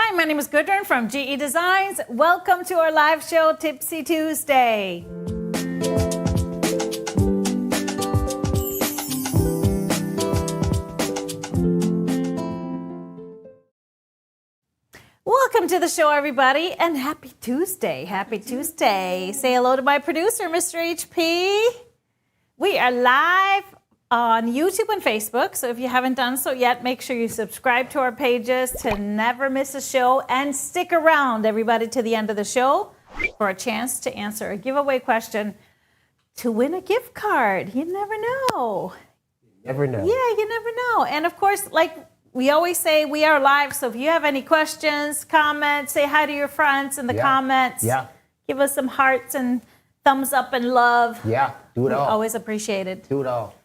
Hi, my name is Gudrun from GE Designs. Welcome to our live show, Tipsy Tuesday. Welcome to the show, everybody, and happy Tuesday. Happy Tuesday. Say hello to my producer, Mr. HP. We are live on YouTube and Facebook, so if you haven't done so yet, make sure you subscribe to our pages to never miss a show, and stick around, everybody, to the end of the show for a chance to answer a giveaway question to win a gift card. You never know. You never know. Yeah, you never know. And of course, like we always say, we are live, so if you have any questions, comments, say hi to your friends in the comments. Yeah. Give us some hearts and thumbs up and love. Yeah, do it all. Always appreciate it. Do it all.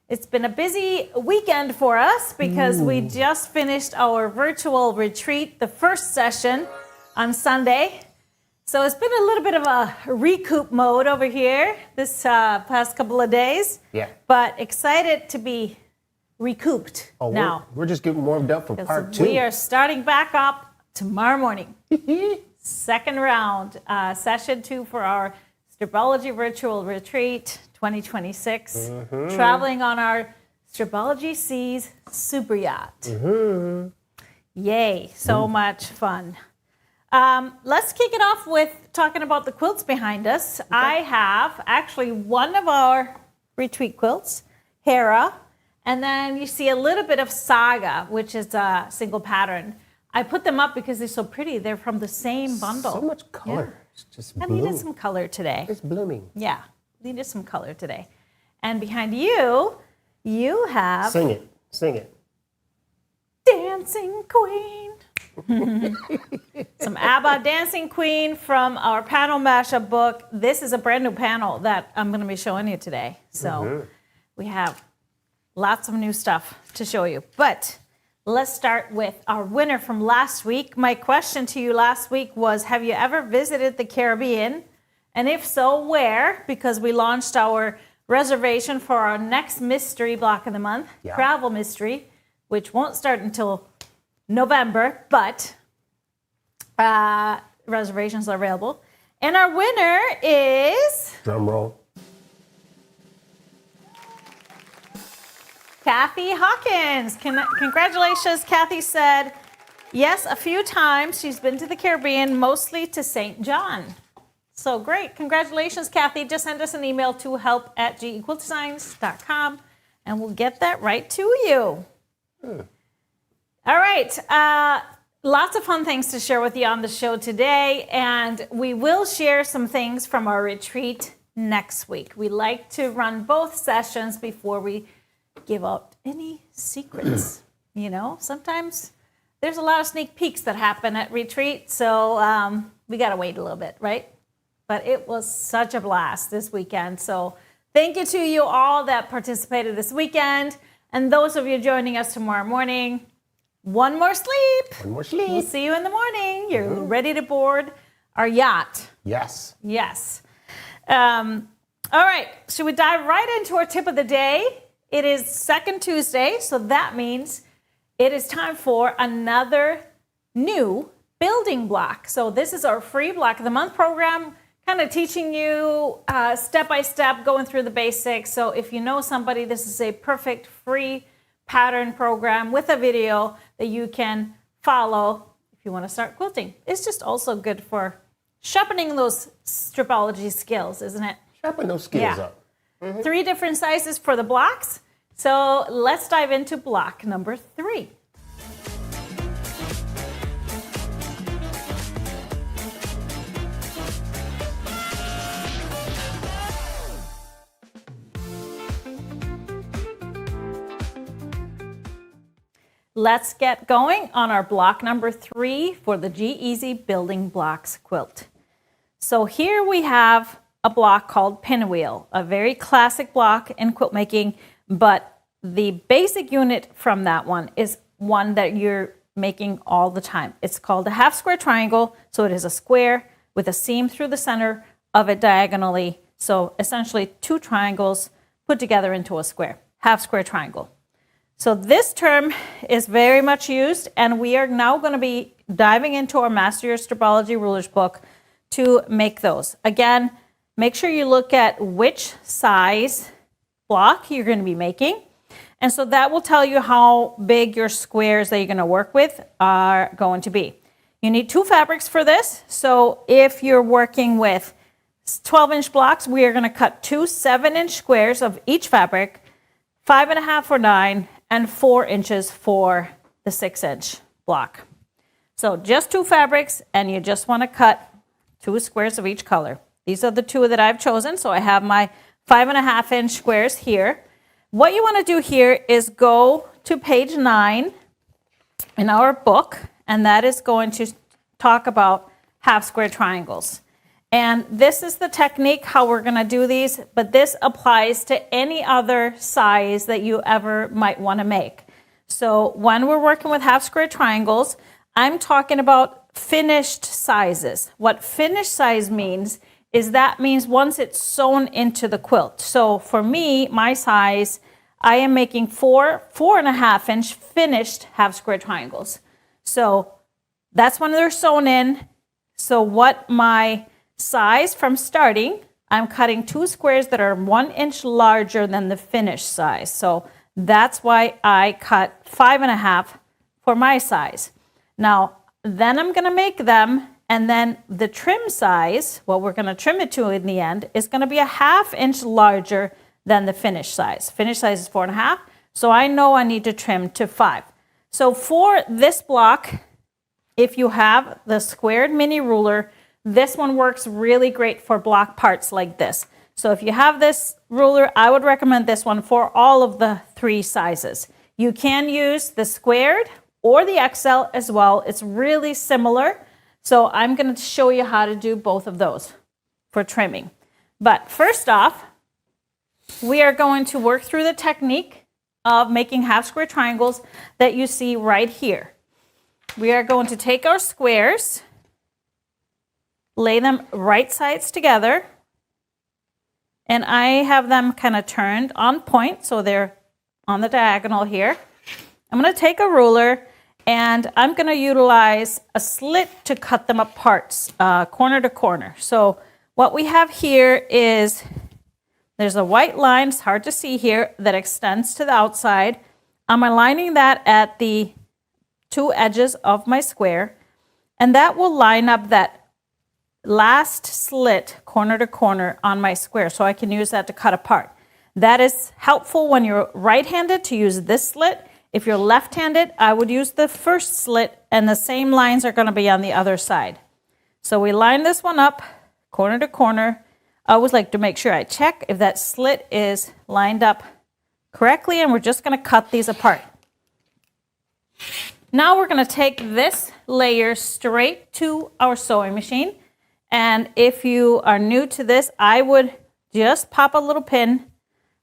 It's been a busy weekend for us because we just finished our virtual retreat, the first session on Sunday. So it's been a little bit of a recoup mode over here this past couple of days. Yeah. But excited to be recouped now. We're just getting warmed up for part 2. We are starting back up tomorrow morning. Second round, session 2 for our Stripology virtual retreat 2026. Traveling on our Stripology Seas super yacht. Yay, so much fun. Let's kick it off with talking about the quilts behind us. Okay. I have actually one of our retreat quilts, Erla, and then you see a little bit of Saga, which is a single pattern. I put them up because they're so pretty. They're from the same bundle. So much color. Yeah. It's just I blooming. needed some color today. It's blooming. Yeah, needed some color today. And behind you, you have... Sing it. Sing it. Dancing Queen. Some ABBA Dancing Queen from our panel mashup book. This is a brand new panel that I'm going to be showing you today. So we have lots of new stuff to show you. But let's start with our winner from last week. My question to you last week was, have you ever visited the Caribbean? And if so, where? Because we launched our reservation for our next mystery block of the month, Travel Mystery, which won't start until November, but reservations are available. And our winner is... Drum roll. Kathy Hawkins. Congratulations. Kathy said, yes, a few times she's been to the Caribbean, mostly to St. John. So great. Congratulations, Kathy. Just send us an email to help@gequiltdesigns.com and we'll get that right to you. All right. Lots of fun things to share with you on the show today. And we will share some things from our retreat next week. We like to run both sessions before we give out any secrets. You know, sometimes there's a lot of sneak peeks that happen at retreat, so we got to wait a little bit, right? But it was such a blast this weekend. So thank you to you all that participated this weekend, and those of you joining us tomorrow morning. One more sleep. One more sleep. We'll see you in the morning. You're ready to board our yacht. Yes. Yes. All right. Should we dive right into our tip of the day? It is second Tuesday, so that means it is time for another new building block. So this is our free block of the month program, kind of teaching you step by step, going through the basics. So if you know somebody, this is a perfect free pattern program with a video that you can follow if you want to start quilting. It's just also good for sharpening those Stripology skills, isn't it? Sharpen those skills up. 3 different sizes for the blocks. So let's dive into block number 3. Let's get going on our block number 3 for the GEasy Building Blocks quilt. So here we have a block called Pinwheel, a very classic block in quilt making, but the basic unit from that one is one that you're making all the time. It's called a half square triangle, so it is a square with a seam through the center of it diagonally. So essentially 2 triangles put together into a square, half square triangle. So this term is very much used, and we are now going to be diving into our Master Your Stripology Rulers book to make those. Again, make sure you look at which size block you're going to be making. And so that will tell you how big your squares that you're going to work with are going to be. You need 2 fabrics for this. So if you're working with 12-inch blocks, we are going to cut 2 7-inch squares of each fabric, 5.5 for 9, and 4 inches for the 6-inch block. So just 2 fabrics, and you just want to cut 2 squares of each color. These are the 2 that I've chosen. So I have my 5.5-inch squares here. What you want to do here is go to page 9 in our book, and that is going to talk about half square triangles. And this is the technique how we're going to do these, but this applies to any other size that you ever might want to make. So when we're working with half square triangles, I'm talking about finished sizes. What finished size means is that means once it's sewn into the quilt. So for me, my size, I am making 4.5-inch finished half square triangles. So that's when they're sewn in. So what my size from starting, I'm cutting 2 squares that are 1 inch larger than the finished size. So that's why I cut 5.5 for my size. Now, then I'm going to make them, and then the trim size, what we're going to trim it to in the end, is going to be a 1/2 inch larger than the finished size. Finished size is 4.5, so I know I need to trim to 5. So for this block, if you have the squared mini ruler, this one works really great for block parts like this. So if you have this ruler, I would recommend this one for all of the 3 sizes. You can use the squared or the XL as well. It's really similar. So I'm going to show you how to do both of those for trimming. But first off, we are going to work through the technique of making half square triangles that you see right here. We are going to take our squares, lay them right sides together, and I have them kind of turned on point, so they're on the diagonal here. I'm going to take a ruler, and I'm going to utilize a slit to cut them apart, corner to corner. So what we have here is, there's a white line, it's hard to see here, that extends to the outside. I'm aligning that at the 2 edges of my square, and that will line up that last slit corner to corner on my square, so I can use that to cut apart. That is helpful when you're right-handed to use this slit. If you're left-handed, I would use the first slit, and the same lines are going to be on the other side. So we line this one up corner to corner. I always like to make sure I check if that slit is lined up correctly, and we're just going to cut these apart. Now we're going to take this layer straight to our sewing machine. And if you are new to this, I would just pop a little pin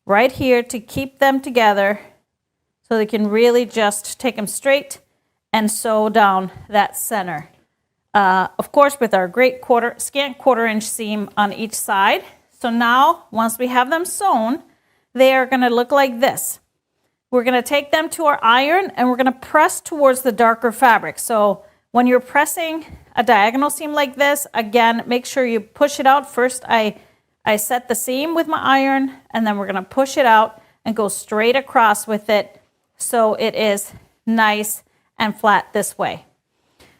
right here to keep them together so they can really just take them straight and sew down that center. Of course, with our great scant quarter-inch seam on each side. So now, once we have them sewn, they are going to look like this. We're going to take them to our iron, and we're going to press towards the darker fabric. So when you're pressing a diagonal seam like this, again, make sure you push it out. First, I set the seam with my iron, and then we're going to push it out and go straight across with it so it is nice and flat this way.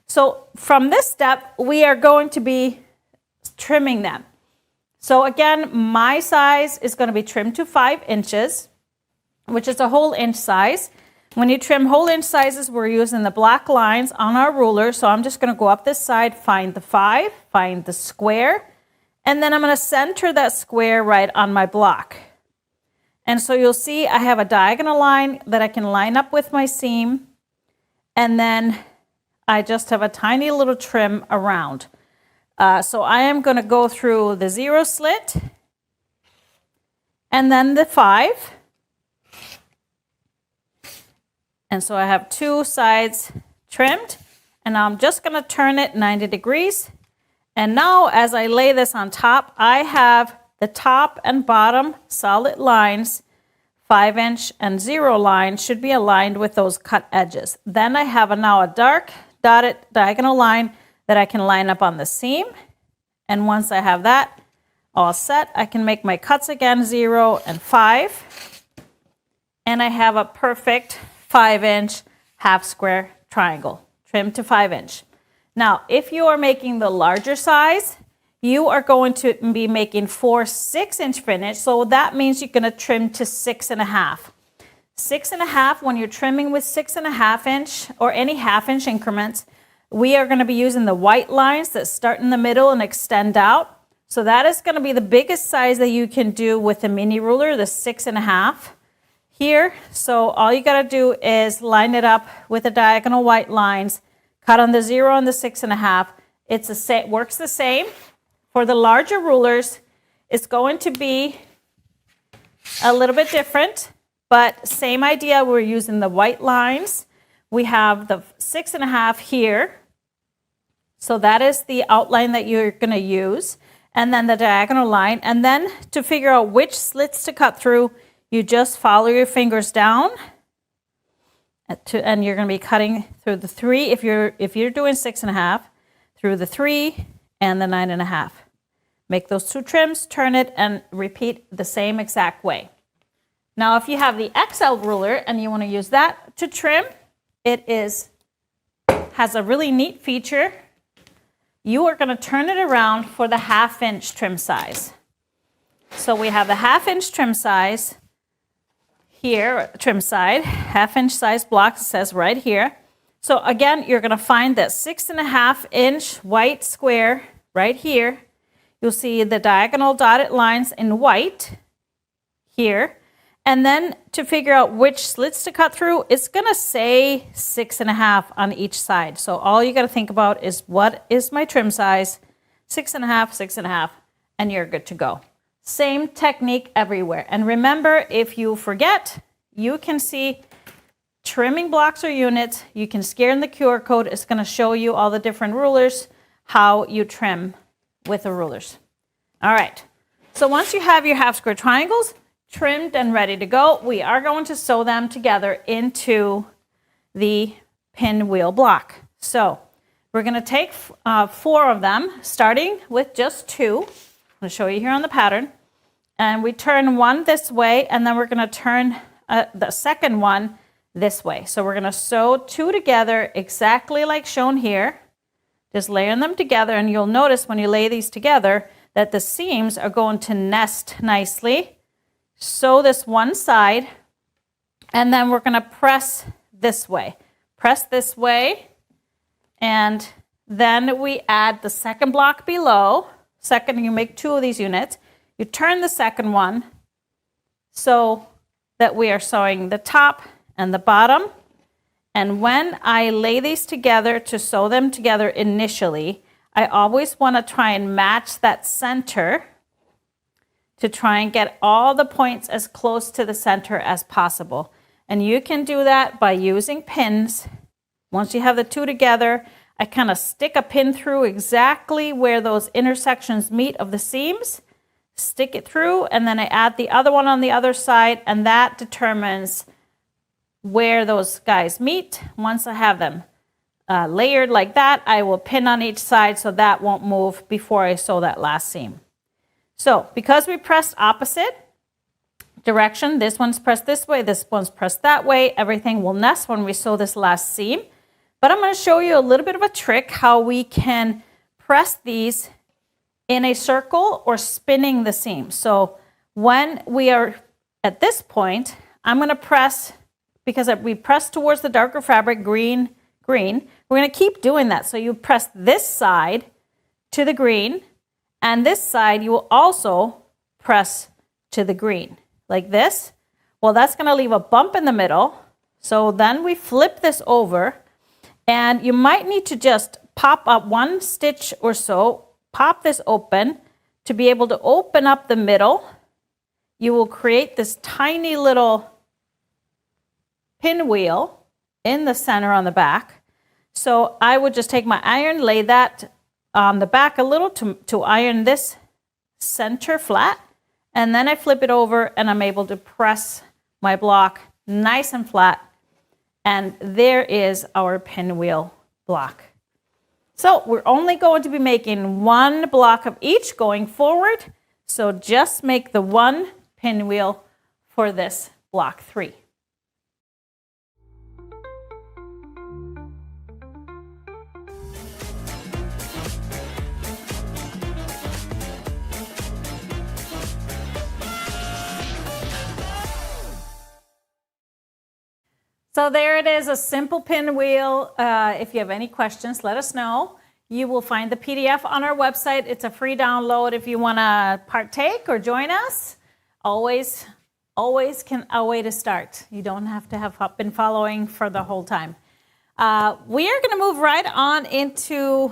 So from this step, we are going to be trimming them. So again, my size is going to be trimmed to 5 inches, which is a whole inch size. When you trim whole inch sizes, we're using the black lines on our ruler. So I'm just going to go up this side, find the 5, find the square, and then I'm going to center that square right on my block. And so you'll see I have a diagonal line that I can line up with my seam, and then I just have a tiny little trim around. So I am going to go through the 0 slit, and then the 5. And so I have 2 sides trimmed, and I'm just going to turn it 90 degrees. And now as I lay this on top, I have the top and bottom solid lines, 5-inch and 0 line should be aligned with those cut edges. Then I have now a dark dotted diagonal line that I can line up on the seam. And once I have that all set, I can make my cuts again, 0 and 5. And I have a perfect 5-inch half square triangle, trimmed to 5-inch. Now, if you are making the larger size, you are going to be making 4 6-inch finish. So that means you're going to trim to 6.5. 6.5, when you're trimming with 6.5 inch or any half-inch increments, we are going to be using the white lines that start in the middle and extend out. So that is going to be the biggest size that you can do with a mini ruler, the 6.5 here. So all you got to do is line it up with the diagonal white lines, cut on the 0 and the 6.5. It's the same, works the same. For the larger rulers, it's going to be a little bit different, but same idea. We're using the white lines. We have the 6.5 here. So that is the outline that you're going to use. And then the diagonal line. And then to figure out which slits to cut through, you just follow your fingers down. And you're going to be cutting through the 3, if you're doing 6.5, through the 3 and the 9.5. Make those 2 trims, turn it, and repeat the same exact way. Now, if you have the XL ruler and you want to use that to trim, it has a really neat feature. You are going to turn it around for the 1/2-inch trim size. So we have the 1/2-inch trim size here, trim side, 1/2-inch size block, it says right here. So again, you're going to find that 6.5-inch white square right here. You'll see the diagonal dotted lines in white here. And then to figure out which slits to cut through, it's going to say 6.5 on each side. So all you got to think about is, what is my trim size? 6.5, 6.5, and you're good to go. Same technique everywhere. And remember, if you forget, you can see trimming blocks or units. You can scan the QR code. It's going to show you all the different rulers, how you trim with the rulers. All right. So once you have your half square triangles trimmed and ready to go, we are going to sew them together into the pinwheel block. So we're going to take 4 of them, starting with just 2. I'm going to show you here on the pattern. And we turn one this way, and then we're going to turn the second one this way. So we're going to sew 2 together exactly like shown here. Just layering them together, and you'll notice when you lay these together that the seams are going to nest nicely. Sew this one side, and then we're going to press this way. Press this way, and then we add the second block below. Second, you make 2 of these units. You turn the second one so that we are sewing the top and the bottom. And when I lay these together to sew them together initially, I always want to try and match that center to try and get all the points as close to the center as possible. And you can do that by using pins. Once you have the 2 together, I kind of stick a pin through exactly where those intersections meet of the seams, stick it through, and then I add the other one on the other side, and that determines where those guys meet. Once I have them layered like that, I will pin on each side so that won't move before I sew that last seam. So because we pressed opposite direction, this one's pressed this way, this one's pressed that way, everything will nest when we sew this last seam. But I'm going to show you a little bit of a trick how we can press these in a circle or spinning the seam. So when we are at this point, I'm going to press, because we press towards the darker fabric, green, green. We're going to keep doing that. So you press this side to the green, and this side you will also press to the green, like this. Well, that's going to leave a bump in the middle. So then we flip this over, and you might need to just pop up 1 stitch or so, pop this open to be able to open up the middle. You will create this tiny little pinwheel in the center on the back. So I would just take my iron, lay that on the back a little to iron this center flat, and then I flip it over and I'm able to press my block nice and flat, and there is our pinwheel block. So we're only going to be making one block of each going forward. So just make the one pinwheel for this block 3. So there it is, a simple pinwheel. If you have any questions, let us know. You will find the PDF on our website. It's a free download if you want to partake or join us. Always a way to start. You don't have to have been following for the whole time. We are going to move right on into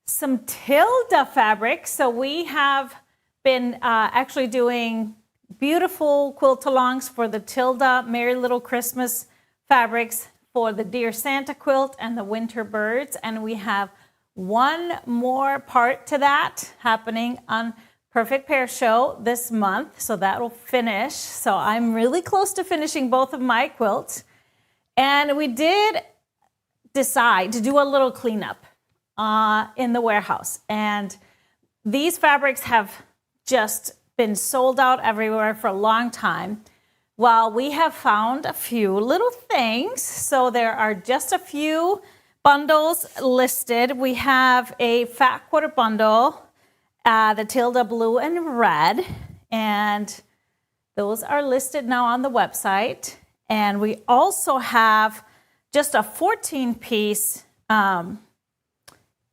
some Tilda fabric. So we have been actually doing beautiful quilt-alongs for the Tilda Merry Little Christmas fabrics for the Dear Santa quilt and the Winter Birds. And we have one more part to that happening on Perfect Pair Show this month. So that will finish. So I'm really close to finishing both of my quilts. And we did decide to do a little cleanup in the warehouse. And these fabrics have just been sold out everywhere for a long time. Well, we have found a few little things. So there are just a few bundles listed. We have a fat quarter bundle, the Tilda blue and red, and those are listed now on the website. And we also have just a 14-piece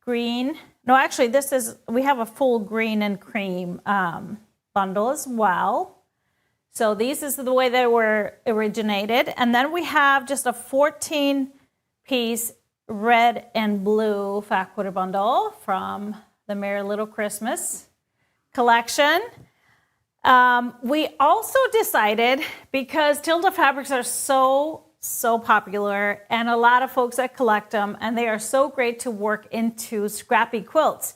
green. No, actually, we have a full green and cream bundle as well. So these is the way they were originated. And then we have just a 14-piece red and blue fat quarter bundle from the Merry Little Christmas collection. We also decided, because Tilda fabrics are so popular and a lot of folks that collect them, and they are so great to work into scrappy quilts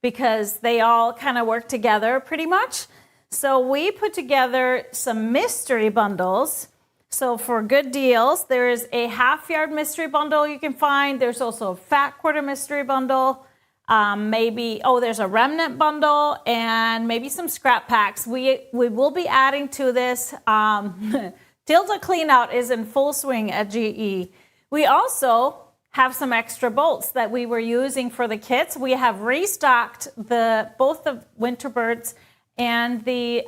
because they all kind of work together pretty much. So we put together some mystery bundles. So for good deals, there is a half-yard mystery bundle you can find. There's also a fat quarter mystery bundle. There's a remnant bundle and maybe some scrap packs. We will be adding to this. Tilda cleanout is in full swing at GE. We also have some extra bolts that we were using for the kits. We have restocked both the Winter Birds and the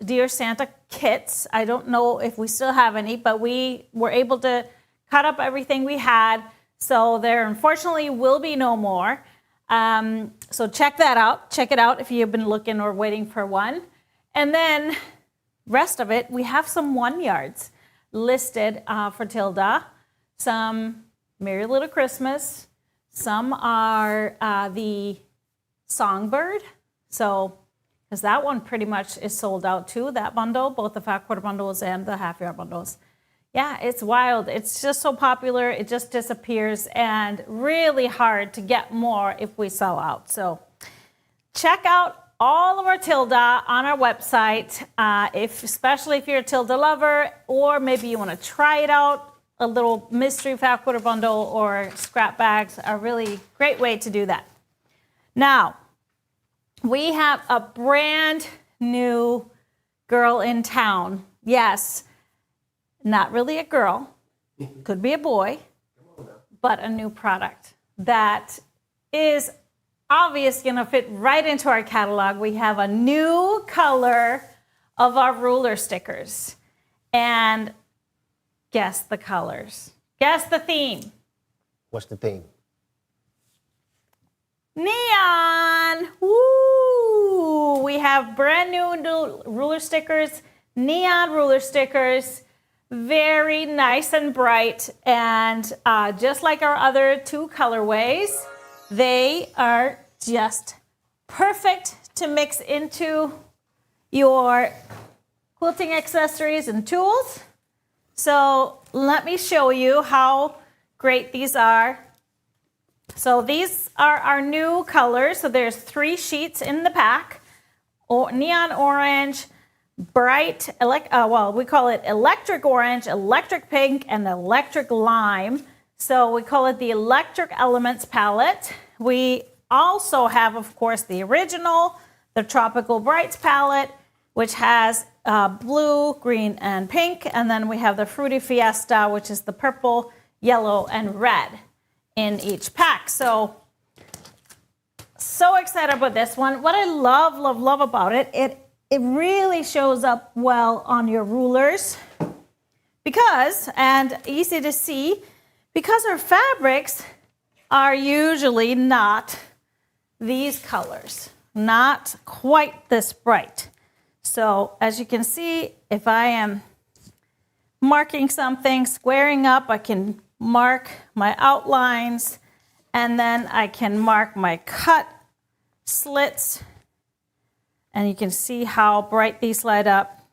Dear Santa kits. I don't know if we still have any, but we were able to cut up everything we had. So there unfortunately will be no more. So check that out. Check it out if you've been looking or waiting for one. And then rest of it, we have some 1 yards listed for Tilda. Some Merry Little Christmas. Some are the Songbird. So, because that one pretty much is sold out too, that bundle, both the fat quarter bundles and the half yard bundles. Yeah, it's wild. It's just so popular. It just disappears and really hard to get more if we sell out. So check out all of our Tilda on our website, especially if you're a Tilda lover, or maybe you want to try it out. A little mystery fat quarter bundle or scrap bags are a really great way to do that. Now, we have a brand new girl in town. Yes, not really a girl, could be a boy, but a new product that is obvious going to fit right into our catalog. We have a new color of our ruler stickers. And guess the colors. Guess the theme. What's the theme? Neon. Woo! We have brand new ruler stickers, neon ruler stickers. Very nice and bright. And just like our other two colorways, they are just perfect to mix into your quilting accessories and tools. So let me show you how great these are. So these are our new colors. So there's 3 sheets in the pack. Neon orange, bright, we call it electric orange, electric pink, and electric lime. So we call it the Electric Elements palette. We also have, of course, the original, the Tropical Brights palette, which has blue, green, and pink. And then we have the Fruity Fiesta, which is the purple, yellow, and red in each pack. So excited about this one. What I love about it, it really shows up well on your rulers because, and easy to see, because our fabrics are usually not these colors, not quite this bright. So as you can see, if I am marking something, squaring up, I can mark my outlines, and then I can mark my cut slits, and you can see how bright these light up.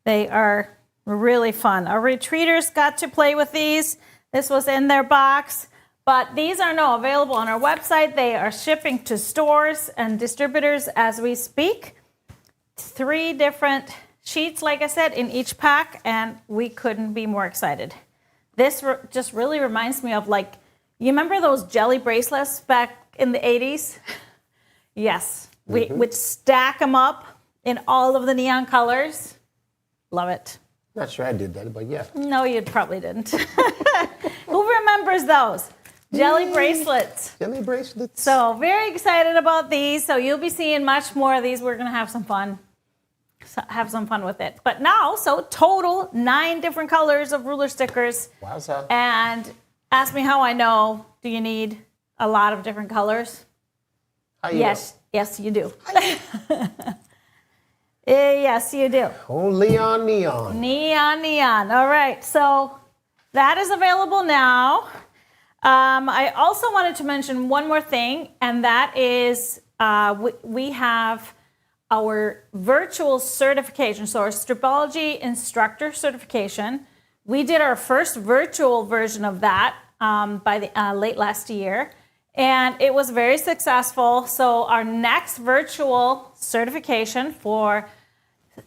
They are really fun. Our retreaters got to play with these. This was in their box, but these are now available on our website. They are shipping to stores and distributors as we speak. 3 different sheets, like I said, in each pack, and we couldn't be more excited. This just really reminds me of, like, you remember those jelly bracelets back in the 80s? Yes, we would stack them up in all of the neon colors. Love it. Not sure I did that, but yeah. No, you probably didn't. Who remembers those? Jelly bracelets. Jelly bracelets. So very excited about these. So you'll be seeing much more of these. We're going to have some fun. Have some fun with it. But now, so total 9 different colors of ruler stickers. Wowza. And ask me how I know. Do you need a lot of different colors? Yes, yes, you do. Yes, you do. Oh, neon, neon. Neon. All right, so that is available now. I also wanted to mention one more thing, and that is we have our virtual certification. So our Stripology instructor certification. We did our first virtual version of that by the late last year. And it was very successful. So our next virtual certification for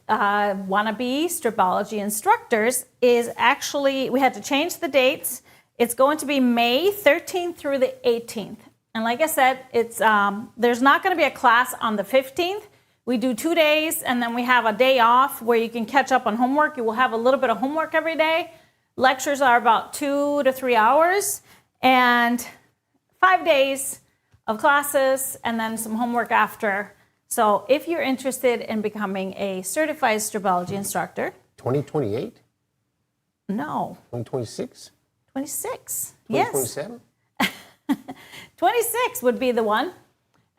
wannabe Stripology instructors is actually, we had to change the dates. It's going to be May 13th through the 18th. And like I said, it's there's not going to be a class on the 15th. We do 2 days, and then we have a day off where you can catch up on homework. You will have a little bit of homework every day. Lectures are about 2 to 3 hours. And 5 days of classes and then some homework after. So if you're interested in becoming a certified Stripology instructor. 2028? No. 2026? 26. 2027? Yes. 26 would be the one.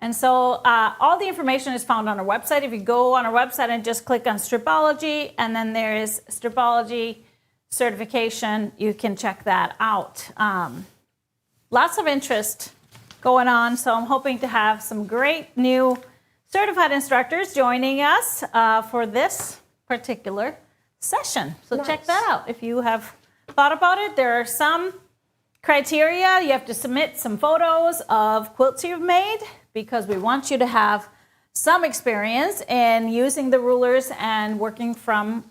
And so all the information is found on our website. If you go on our website and just click on Stripology, and then there is Stripology certification, you can check that out. Lots of interest going on, so I'm hoping to have some great new certified instructors joining us for this particular session. So nice. Check that out. If you have thought about it, there are some criteria. You have to submit some photos of quilts you've made because we want you to have some experience in using the rulers and working from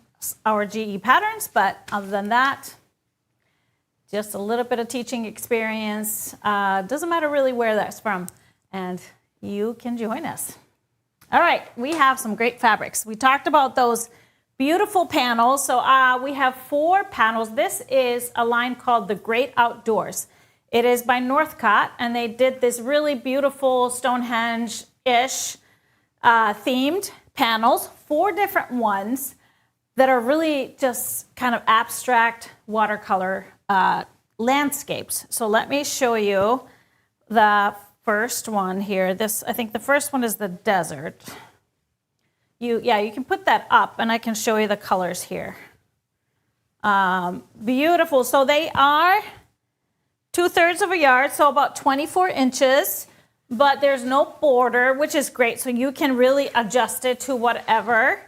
our GE patterns. But other than that, just a little bit of teaching experience. Doesn't matter really where that's from. And you can join us. All right, we have some great fabrics. We talked about those beautiful panels. So we have 4 panels. This is a line called The Great Outdoors. It is by Northcott, and they did this really beautiful Stonehenge-ish themed panels, 4 different ones that are really just kind of abstract watercolor landscapes. So let me show you the first one here. This, I think the first one is the desert. You can put that up, and I can show you the colors here. Beautiful. So they are 2/3 of a yard, so about 24 inches, but there's no border, which is great. So you can really adjust it to whatever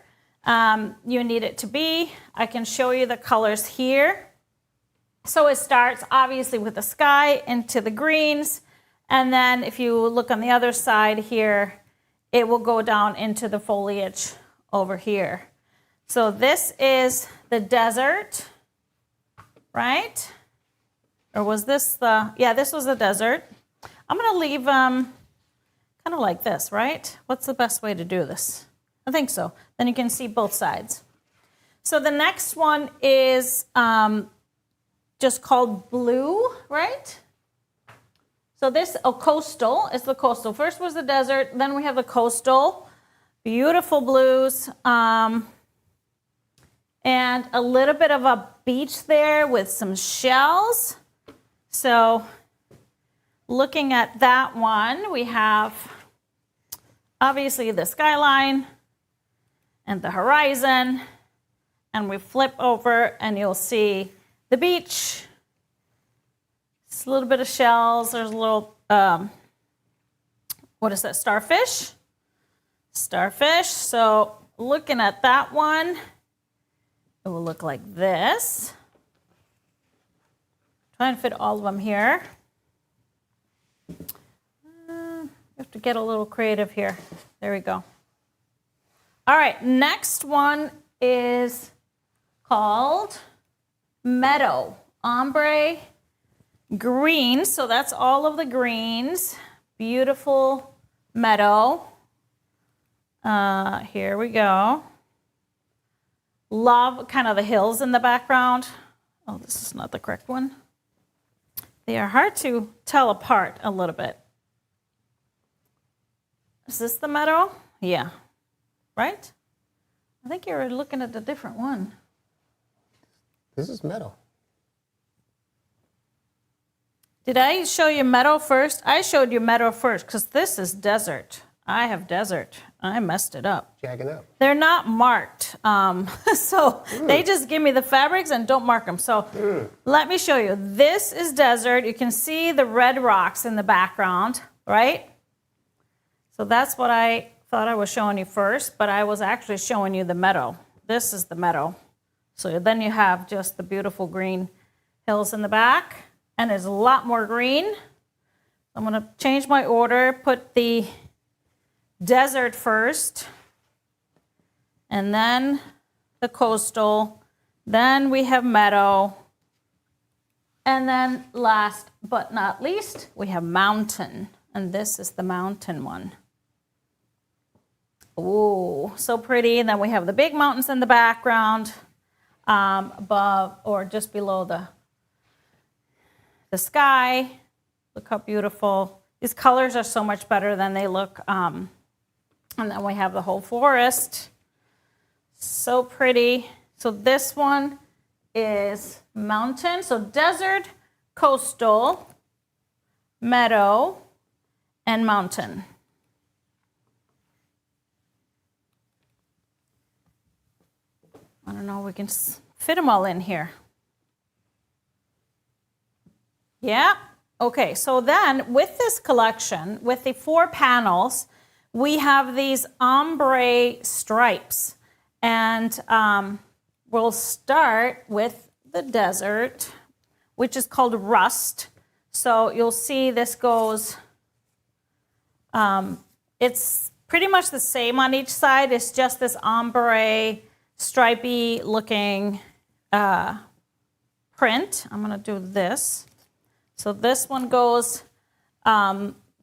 you need it to be. I can show you the colors here. So it starts obviously with the sky into the greens. And then if you look on the other side here, it will go down into the foliage over here. So this is the desert, right? Or was this the, yeah, this was the desert. I'm going to leave kind of like this, right? What's the best way to do this? I think so. Then you can see both sides. So the next one is just called blue, right? So this, coastal, is the coastal. First was the desert, then we have the coastal. Beautiful blues. And a little bit of a beach there with some shells. So looking at that one, we have obviously the skyline and the horizon. And we flip over and you'll see the beach. It's a little bit of shells. There's a little, what is that, starfish? Starfish. So looking at that one, it will look like this. Try and fit all of them here. You have to get a little creative here. There we go. All right, next one is called Meadow. Ombre green, so that's all of the greens. Beautiful meadow. Here we go. Love kind of the hills in the background. Oh, this is not the correct one. They are hard to tell apart a little bit. Is this the meadow? Yeah. Right? I think you're looking at a different one. This is meadow. Did I show you meadow first? I showed you meadow first because this is desert. I have desert. I messed it up. Jagging up. They're not marked. So they just give me the fabrics and don't mark them. So let me show you. This is desert. You can see the red rocks in the background, right? So that's what I thought I was showing you first, but I was actually showing you the meadow. This is the meadow. So then you have just the beautiful green hills in the back, and there's a lot more green. I'm going to change my order, put the desert first, and then the coastal, then we have meadow, and then last but not least, we have mountain, and this is the mountain one. Ooh, so pretty. And then we have the big mountains in the background, above or just below the sky. Look how beautiful. These colors are so much better than they look. And then we have the whole forest. So pretty. So this one is mountain. So desert, coastal, meadow, and mountain. I don't know, we can fit them all in here. Yeah, okay, so then with this collection, with the 4 panels, we have these ombre stripes. And we'll start with the desert, which is called rust. So you'll see this goes, it's pretty much the same on each side. It's just this ombre stripy looking print. I'm going to do this. So this one goes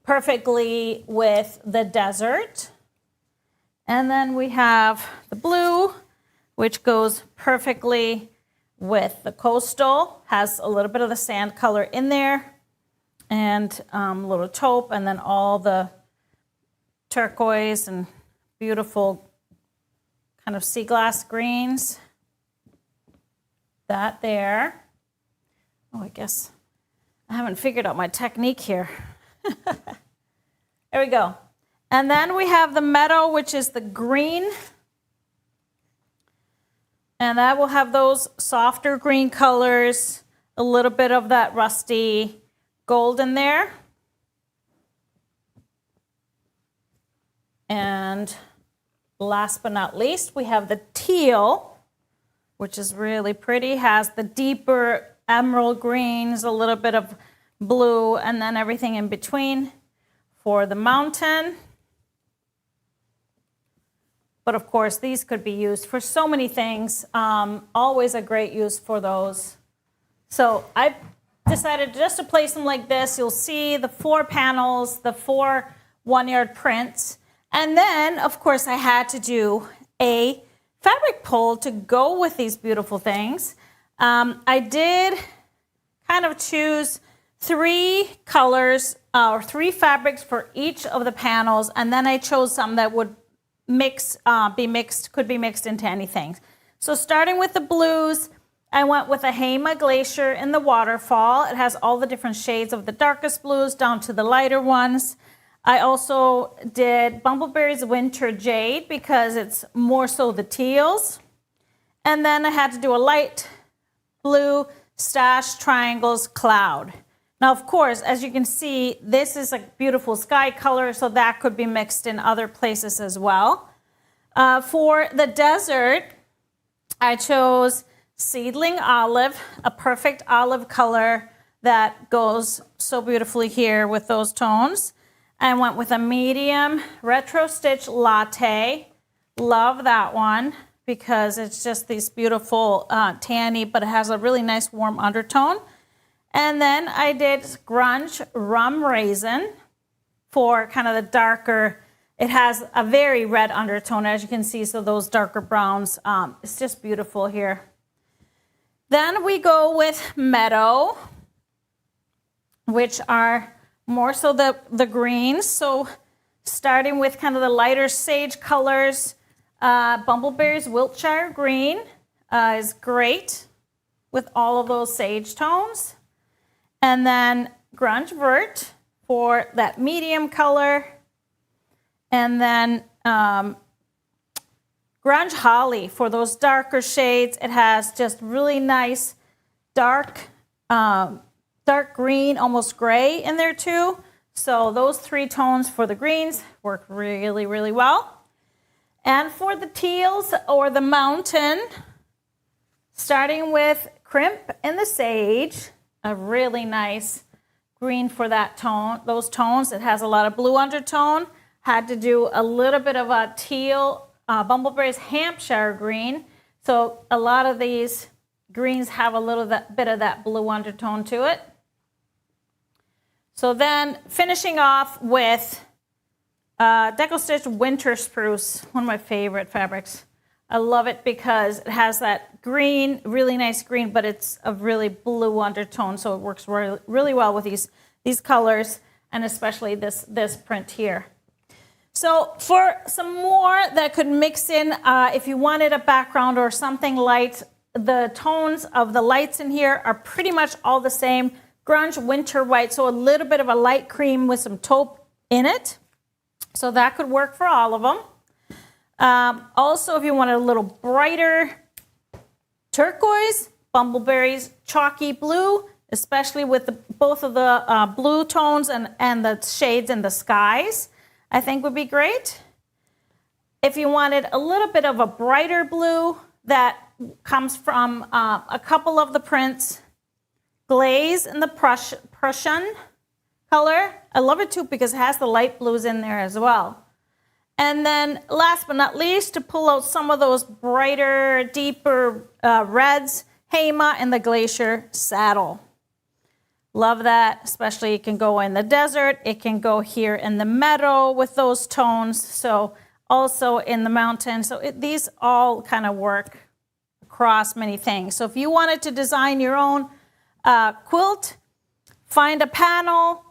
perfectly with the desert. And then we have the blue, which goes perfectly with the coastal. Has a little bit of the sand color in there. And a little taupe. And then all the turquoise and beautiful kind of sea glass greens. That there. Oh, I guess I haven't figured out my technique here. There we go. And then we have the meadow, which is the green. And that will have those softer green colors, a little bit of that rusty gold in there. And last but not least, we have the teal, which is really pretty, has the deeper emerald greens, a little bit of blue, and then everything in between for the mountain. But of course, these could be used for so many things. Always a great use for those. So I decided just to place them like this. You'll see the 4 panels, the 4 1-yard prints. And then, of course, I had to do a fabric pull to go with these beautiful things. I did kind of choose 3 colors or 3 fabrics for each of the panels, and then I chose some that would could be mixed into anything. So starting with the blues, I went with a Hema Glacier in the waterfall. It has all the different shades of the darkest blues down to the lighter ones. I also did Bumbleberry's Winter Jade because it's more so the teals. And then I had to do a light blue Stash Triangles Cloud. Now, of course, as you can see, this is a beautiful sky color, so that could be mixed in other places as well. For the desert, I chose Seedling Olive, a perfect olive color that goes so beautifully here with those tones. I went with a medium Retro Stitch Latte. Love that one because it's just these beautiful tanny, but it has a really nice warm undertone. And then I did Grunge Rum Raisin for kind of the darker. It has a very red undertone, as you can see, so those darker browns. It's just beautiful here. Then we go with Meadow, which are more so the greens. So starting with kind of the lighter sage colors, Bumbleberry's Wiltshire Green is great with all of those sage tones. And then Grunge Vert for that medium color. And then Grunge Holly for those darker shades. It has just really nice dark green, almost gray in there too. So those 3 tones for the greens work really, really well. And for the teals or the mountain, starting with Crimp in the Sage, a really nice green for that tone, those tones. It has a lot of blue undertone. Had to do a little bit of a teal, Bumbleberry's Hampshire Green. So a lot of these greens have a little bit of that blue undertone to it. So then finishing off with Deco Stitch Winter Spruce, one of my favorite fabrics. I love it because it has that green, really nice green, but it's a really blue undertone, so it works really, really well with these colors, and especially this print here. So for some more that could mix in, if you wanted a background or something light, the tones of the lights in here are pretty much all the same. Grunge Winter White, so a little bit of a light cream with some taupe in it. So that could work for all of them. Also, if you wanted a little brighter turquoise, Bumbleberry's Chalky Blue, especially with both of the blue tones and the shades in the skies, I think would be great. If you wanted a little bit of a brighter blue that comes from a couple of the prints, Glaze in the Prussian color. I love it too because it has the light blues in there as well. And then last but not least, to pull out some of those brighter, deeper reds, Hema in the Glacier Saddle. Love that, especially it can go in the desert. It can go here in the meadow with those tones. So also in the mountain. So these all kind of work across many things. So if you wanted to design your own quilt, find a panel,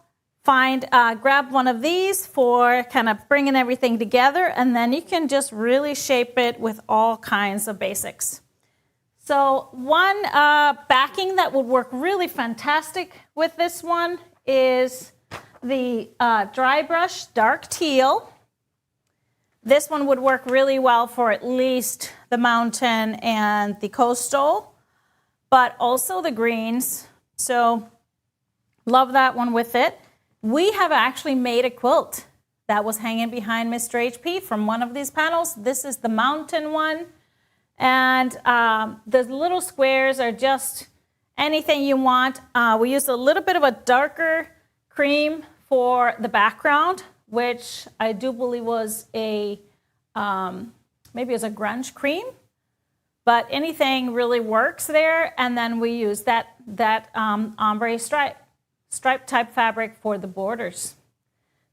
grab one of these for kind of bringing everything together, and then you can just really shape it with all kinds of basics. So one backing that would work really fantastic with this one is the Dry Brush Dark Teal. This one would work really well for at least the mountain and the coastal, but also the greens. So love that one with it. We have actually made a quilt that was hanging behind Mr. HP from one of these panels. This is the mountain one. And the little squares are just anything you want. We used a little bit of a darker cream for the background, which I do believe was maybe it was a grunge cream, but anything really works there. And then we use that that ombre stripe type fabric for the borders.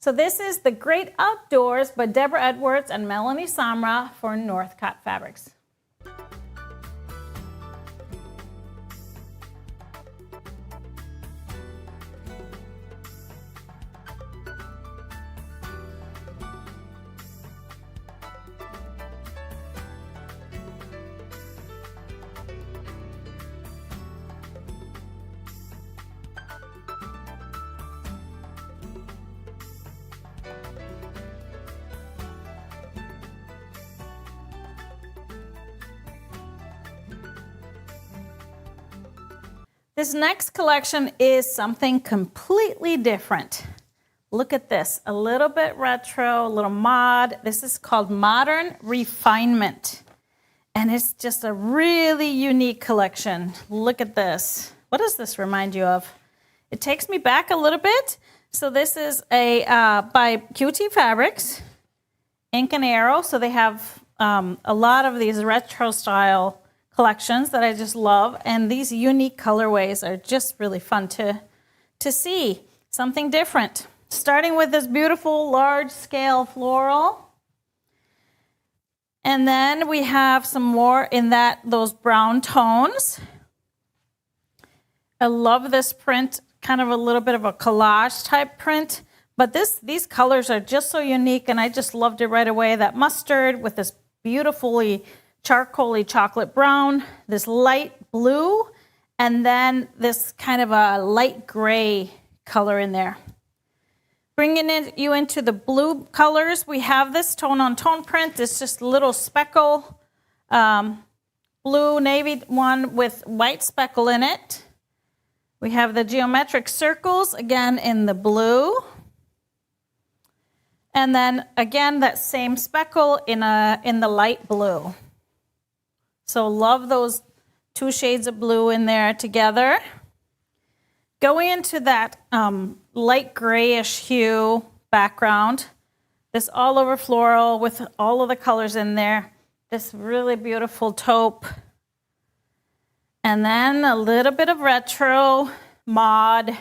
So this is The Great Outdoors by Deborah Edwards and Melanie Samra for Northcott Fabrics. This next collection is something completely different. Look at this, a little bit retro, a little mod. This is called Modern Refinement. And it's just a really unique collection. Look at this. What does this remind you of? It takes me back a little bit. So this is by QT Fabrics, Ink and Arrow. So they have a lot of these retro style collections that I just love, and these unique colorways are just really fun to see. Something different. Starting with this beautiful large scale floral, and then we have some more in those brown tones. I love this print, kind of a little bit of a collage type print, but these colors are just so unique, and I just loved it right away. That mustard with this beautifully charcoaly chocolate brown, this light blue, and then this kind of a light gray color in there. Bringing you into the blue colors, we have this tone-on-tone print. It's just a little speckle, blue navy one with white speckle in it. We have the geometric circles, again in the blue. And then again, that same speckle in the light blue. So love those two shades of blue in there together. Going into that light grayish hue background, this all over floral with all of the colors in there, this really beautiful taupe. And then a little bit of retro, mod,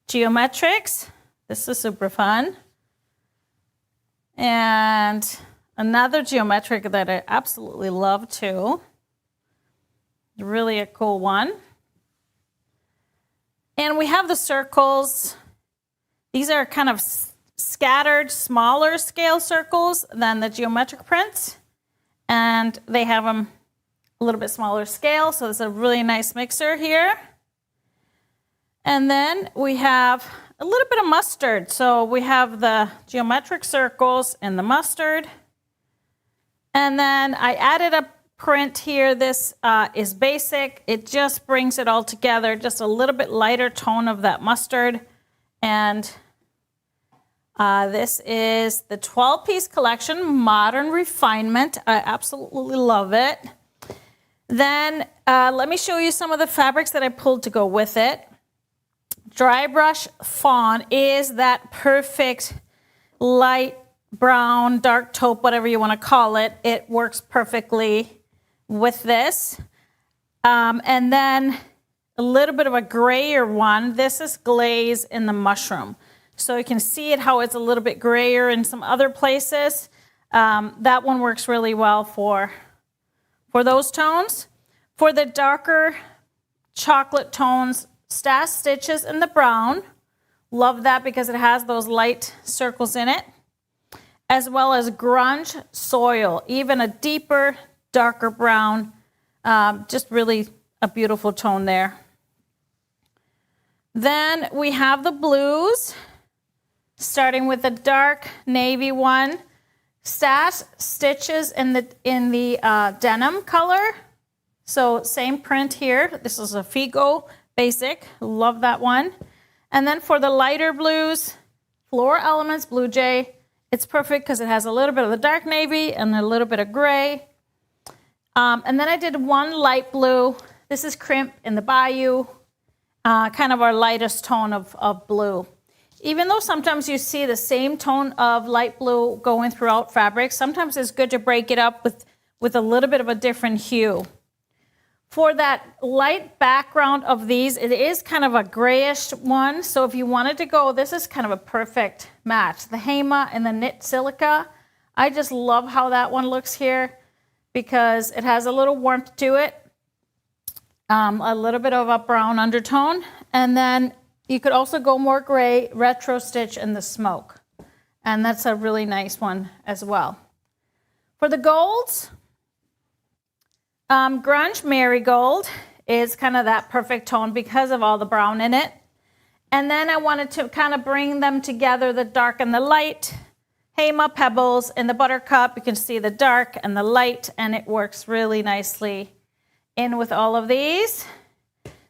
geometrics. This is super fun. And another geometric that I absolutely love too. Really a cool one. And we have the circles. These are kind of scattered, smaller scale circles than the geometric prints. And they have them a little bit smaller scale, so it's a really nice mixer here. And then we have a little bit of mustard. So we have the geometric circles and the mustard. And then I added a print here. This is basic. It just brings it all together, just a little bit lighter tone of that mustard. And this is the 12-piece collection, Modern Refinement. I absolutely love it. Then let me show you some of the fabrics that I pulled to go with it. Dry Brush Fawn is that perfect light brown, dark taupe, whatever you want to call it. It works perfectly with this. And then a little bit of a grayer one. This is Glaze in the Mushroom. So you can see it how it's a little bit grayer in some other places. That one works really well for those tones. For the darker chocolate tones, Stash Stitches in the brown. Love that because it has those light circles in it. As well as Grunge Soil, even a deeper, darker brown. Just really a beautiful tone there. Then we have the blues, starting with the dark navy one. Stash Stitches in the denim color. So same print here. This is a Figo basic. Love that one. And then for the lighter blues, Floral Elements Blue Jay. It's perfect because it has a little bit of the dark navy and a little bit of gray. And then I did one light blue. This is Crimp in the Bayou, kind of our lightest tone of blue. Even though sometimes you see the same tone of light blue going throughout fabrics, sometimes it's good to break it up with a little bit of a different hue. For that light background of these, it is kind of a grayish one. So if you wanted to go, this is kind of a perfect match. The Hema and the knit silica. I just love how that one looks here because it has a little warmth to it. A little bit of a brown undertone. And then you could also go more gray, retro stitch in the smoke. And that's a really nice one as well. For the golds, Grunge Marigold is kind of that perfect tone because of all the brown in it. And then I wanted to kind of bring them together, the dark and the light. Hema Pebbles in the Buttercup, you can see the dark and the light, and it works really nicely in with all of these.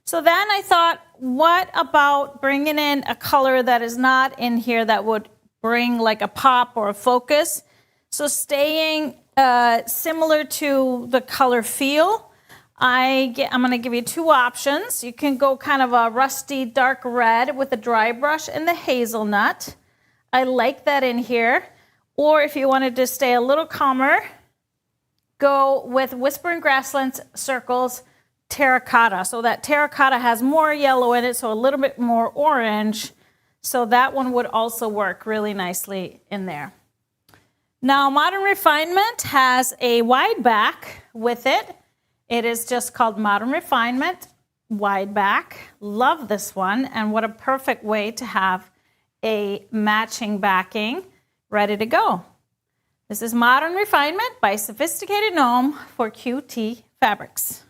So then I thought, what about bringing in a color that is not in here that would bring like a pop or a focus? So staying similar to the color feel, I'm going to give you two options. You can go kind of a rusty dark red with a dry brush and the hazelnut. I like that in here. Or if you wanted to stay a little calmer, go with Whispering Grasslands Circles Terracotta. So that terracotta has more yellow in it, so a little bit more orange. So that one would also work really nicely in there. Now, Modern Refinement has a wide back with it. It is just called Modern Refinement wide back. Love this one, and what a perfect way to have a matching backing ready to go. This is Modern Refinement by Sophisticated Gnome for QT Fabrics.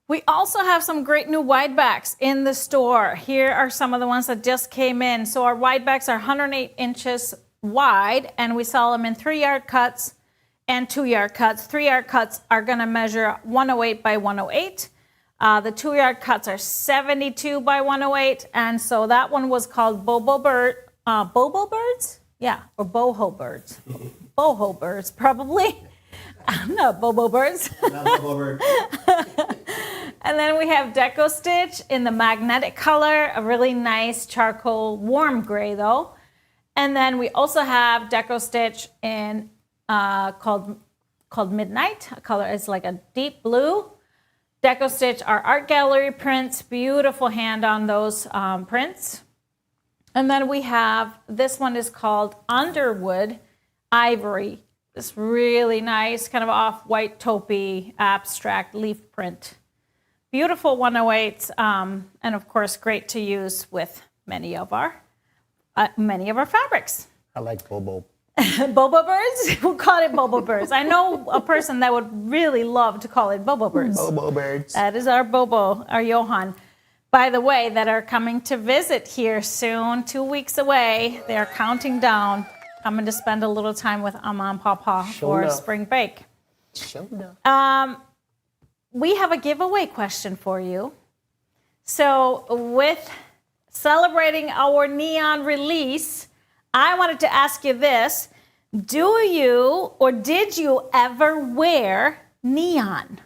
We also have some great new wide backs in the store. Here are some of the ones that just came in. So our wide backs are 108 inches wide, and we sell them in 3-yard cuts and 2-yard cuts. 3-yard cuts are going to measure 108 by 108. The 2-yard cuts are 72 by 108, and so that one was called Bobo Birds? Yeah, or Boho Birds. Boho Birds, probably. Not Bobo Birds. Not Bobo Bird. And then we have Deco Stitch in the magnetic color, a really nice charcoal, warm gray though. And then we also have Deco Stitch in called Midnight. A color is like a deep blue. Deco Stitch are art gallery prints, beautiful hand on those prints. And then we have, this one is called Underwood Ivory. This really nice, kind of off-white taupey abstract leaf print. Beautiful 108s, and of course, great to use with many of our fabrics. I like Bobo. Bobo Birds? Who called it Bobo Birds? I know a person that would really love to call it Bobo Birds. Bobo Birds. That is our Bobo, our Johan. By the way, that are coming to visit here soon, 2 weeks away. They are counting down. I'm going to spend a little time with Mama and Papa for spring break. We have a giveaway question for you. So with celebrating our neon release, I wanted to ask you this. Do you or did you ever wear neon?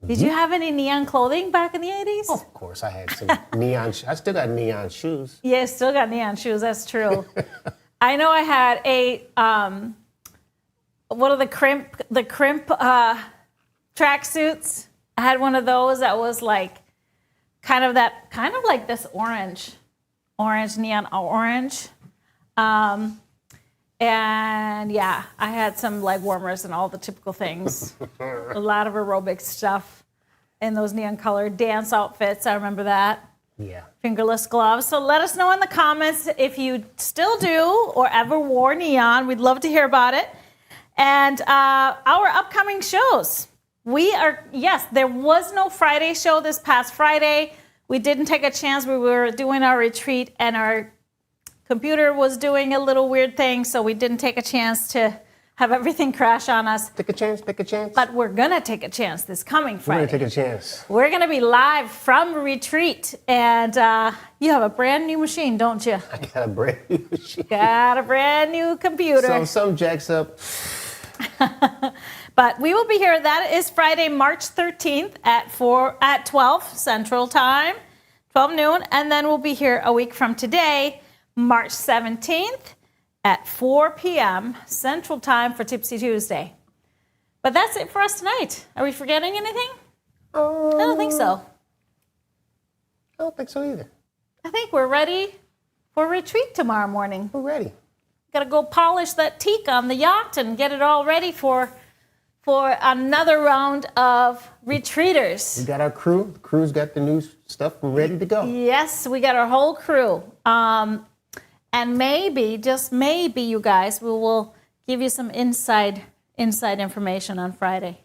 Did you have any neon clothing back in the 80s? Of course, I had some neon. I still got neon shoes. Yeah, still got neon shoes. That's true. I know I had a what are the crimp tracksuits. I had one of those that was like kind of like this orange neon orange. And yeah, I had some leg warmers and all the typical things. A lot of aerobic stuff in those neon colored dance outfits. I remember that. Yeah. Fingerless gloves. So let us know in the comments if you still do or ever wore neon. We'd love to hear about it. And our upcoming shows. There was no Friday show this past Friday. We didn't take a chance. We were doing our retreat and our computer was doing a little weird thing, so we didn't take a chance to have everything crash on us. Take a chance, take a chance. But we're going to take a chance this coming We're Friday. going to take a chance. We're going to be live from retreat. And you have a brand new machine, don't you? I got a brand new machine. Got a brand new computer. So some jacks up. But we will be here. That is Friday, March 13th at 12 Central Time, 12 noon. And then we'll be here a week from today, March 17th at 4 p.m. Central Time for Tipsy Tuesday. But that's it for us tonight. Are we forgetting anything? I don't think so. I don't think so either. I think we're ready for retreat tomorrow morning. We're ready. Got to go polish that teak on the yacht and get it all ready for another round of retreaters. We got our crew. The crew's got the new stuff. We're ready to go. Yes, we got our whole crew. And maybe, just maybe, you guys, we will give you some inside information on Friday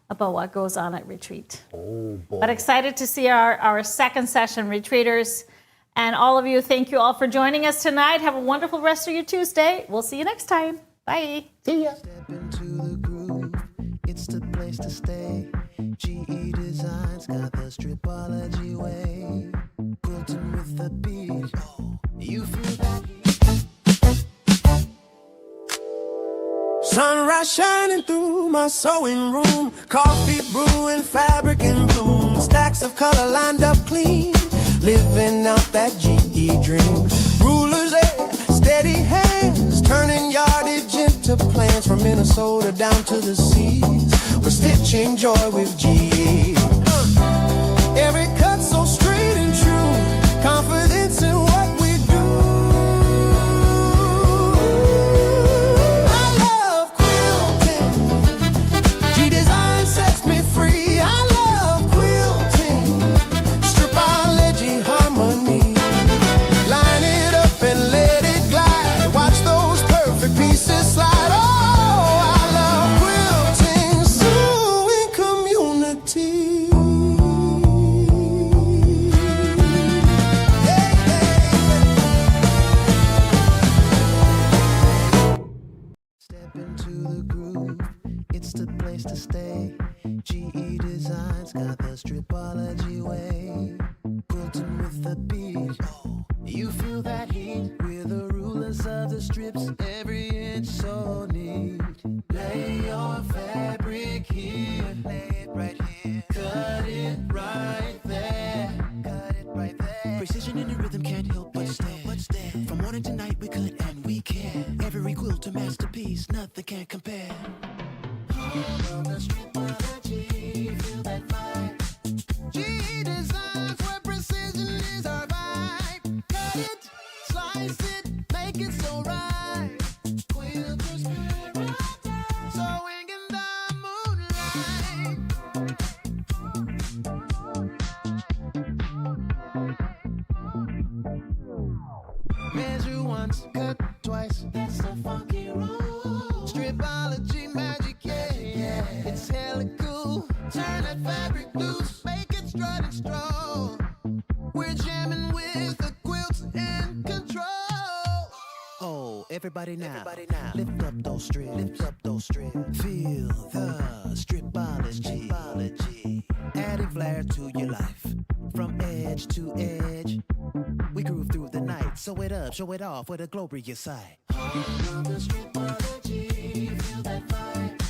about what goes on at retreat. Oh, boy. But excited to see our second session retreaters. And all of you, thank you all for joining us tonight. Have a wonderful rest of your Tuesday. We'll see you next time. Bye. See ya. Step into the groove, it's the place to stay. GE Designs got the Stripology way. Quilting with the beat, you feel that heat. Sunrise shining through my sewing room. Coffee brewing, fabric in bloom. Stacks of color lined up clean. Living out that GE dream. Rulers there, steady hands. Turning yardage into plans. From Minnesota down to the seas. We're stitching joy with GE. Every cut so straight and true. Confidence in what we do. I love quilting. G Design sets me free. I love quilting. Stripology harmony. Line it up and let it glide. Watch those perfect pieces slide. Oh, I love quilting. Sewing community. Step into the groove, it's the place to stay. GE Designs got the Stripology way. Quilting with the beat, you feel that heat. We're the rulers of the strips, every inch so neat. Lay your fabric here, lay it right here. Cut it right there, cut it right there. Precision in the rhythm can't help but stare. From morning to night we cut and we care. Every quilt a masterpiece, nothing can compare. All of the Stripology, feel that vibe. GE Designs where precision is our vibe. Cut it, slice it, make it so right. Quilters paradise, sewing in the moonlight. Measure once, cut twice, that's the funky rule. Stripology magic, yeah, yeah, it's hella cool. Turn that fabric loose, make it strut and stroll. We're jamming with the quilts in control. Oh, everybody now, lift up those strips, Feel the stripology. Adding flair to your life, from edge to edge. We groove through the night, sew it up, show it off with a glorious sight. All of the Stripology, feel that vibe.